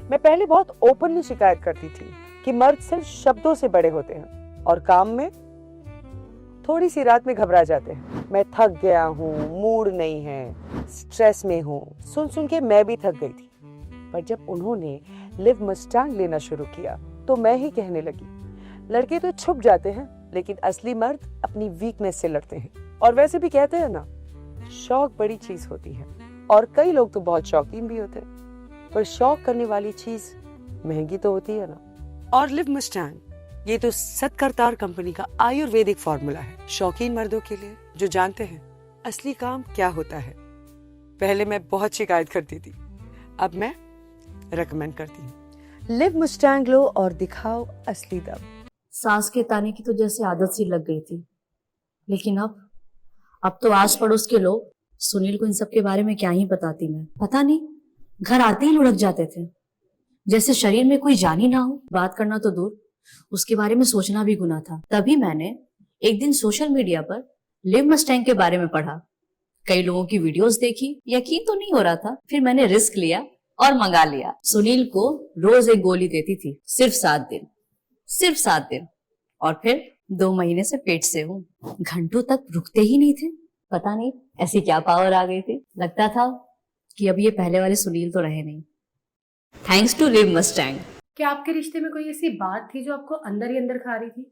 मैं पहले बहुत ओपनली शिकायत करती थी कि मर्द सिर्फ शब्दों से बड़े होते हैं और काम में थोड़ी सी रात में घबरा जाते हैं। मैं थक गया हूँ, मूड नहीं है, स्ट्रेस में हूँ, सुन सुन के मैं भी थक गई थी। पर जब उन्होंने लिव मस्टैंग लेना शुरू किया तो मैं ही कहने लगी, लड़के तो छुप जाते हैं लेकिन असली मर्द अपनी वीकनेस से लड़ते हैं। और वैसे भी कहते हैं ना, शौक बड़ी चीज होती है और कई लोग तो बहुत शौकीन भी होते हैं, पर शौक करने वाली चीज महंगी तो होती है ना। और लिव मस्टैंग ये तो सत्करतार कंपनी का आयुर्वेदिक फॉर्मूला है शौकीन मर्दों के लिए जो जानते हैं असली काम क्या होता है। पहले मैं बहुत शिकायत करती थी, अब मैं रेकमेंड करती हूँ। लिव मस्टैंग लो और दिखाओ असली दम। सास के ताने की तो जैसे आदत सी लग गई थी, लेकिन अब तो आस पड़ोस के लोग सुनील को इन सब के बारे में क्या ही बताती। मैं पता नहीं, घर आते ही लुढ़क जाते थे, जैसे शरीर में कोई जान ही ना हो। बात करना तो दूर, उसके बारे में सोचना भी गुनाह था। तभी मैंने एक दिन सोशल मीडिया पर लिव मस्टैंग के बारे में पढ़ा, कई लोगों की वीडियोस देखी, यकीन तो नहीं हो रहा था। फिर मैंने रिस्क लिया और मंगा लिया। सुनील को रोज एक गोली देती थी, सिर्फ 7 दिन, सिर्फ 7 दिन, और फिर 2 महीने से पेट से हूँ। घंटों तक रुकते ही नहीं थे। पता नहीं ऐसी क्या पावर आ गई थी, लगता था कि अब ये पहले वाले सुनील तो रहे नहीं। Thanks to live Mustang. क्या आपके रिश्ते में कोई ऐसी बात थी जो आपको अंदर ही अंदर खा रही थी?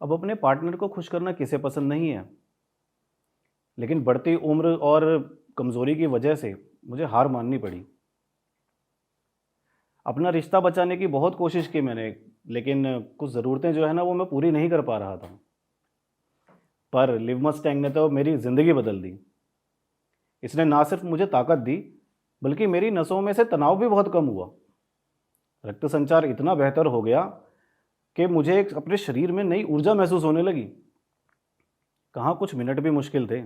अब अपने पार्टनर को खुश करना किसे पसंद नहीं है, लेकिन बढ़ती उम्र और कमज़ोरी की वजह से मुझे हार माननी पड़ी। अपना रिश्ता बचाने की बहुत कोशिश की मैंने, लेकिन कुछ ज़रूरतें जो है ना वो मैं पूरी नहीं कर पा रहा था। पर लिव मस्टैंग ने तो मेरी ज़िंदगी बदल दी। इसने ना सिर्फ मुझे ताकत दी, बल्कि मेरी नसों में से तनाव भी बहुत कम हुआ। रक्त संचार इतना बेहतर हो गया कि मुझे अपने शरीर में नई ऊर्जा महसूस होने लगी। कहाँ कुछ मिनट भी मुश्किल थे।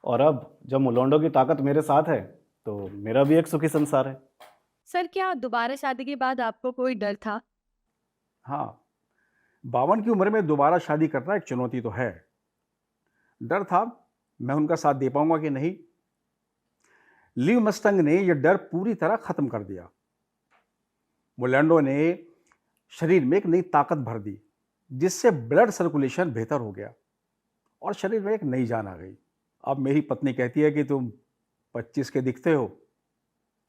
और अब जब मुलोंडो की ताकत मेरे साथ है तो मेरा भी एक सुखी संसार है। सर, क्या दोबारा शादी के बाद आपको कोई डर था? हाँ, 52 की उम्र में दोबारा शादी करना एक चुनौती तो है। डर था मैं उनका साथ दे पाऊंगा कि नहीं। लिव मस्टैंग ने यह डर पूरी तरह खत्म कर दिया। मुलोंडो ने शरीर में एक नई ताकत भर दी, जिससे ब्लड सर्कुलेशन बेहतर हो गया और शरीर में एक नई जान आ गई। अब मेरी पत्नी कहती है कि तुम 25 के दिखते हो,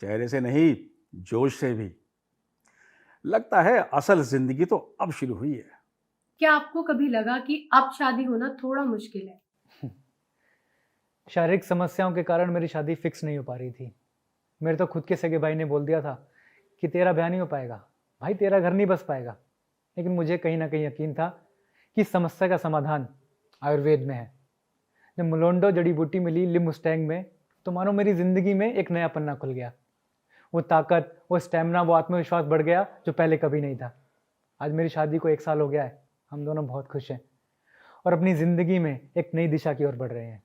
चेहरे से नहीं जोश से भी। लगता है असल जिंदगी तो अब शुरू हुई है। क्या आपको कभी लगा कि अब शादी होना थोड़ा मुश्किल है? शारीरिक समस्याओं के कारण मेरी शादी फिक्स नहीं हो पा रही थी। मेरे तो खुद के सगे भाई ने बोल दिया था कि तेरा ब्याह नहीं हो पाएगा, भाई तेरा घर नहीं बस पाएगा। लेकिन मुझे कहीं ना कहीं यकीन था कि समस्या का समाधान आयुर्वेद में है। जब मुलोंडो जड़ी बूटी मिली लिव मस्टैंग में, तो मानो मेरी ज़िंदगी में एक नया पन्ना खुल गया। वो ताकत, वो स्टैमिना, वो आत्मविश्वास बढ़ गया जो पहले कभी नहीं था। आज मेरी शादी को 1 साल हो गया है, हम दोनों बहुत खुश हैं और अपनी ज़िंदगी में एक नई दिशा की ओर बढ़ रहे हैं।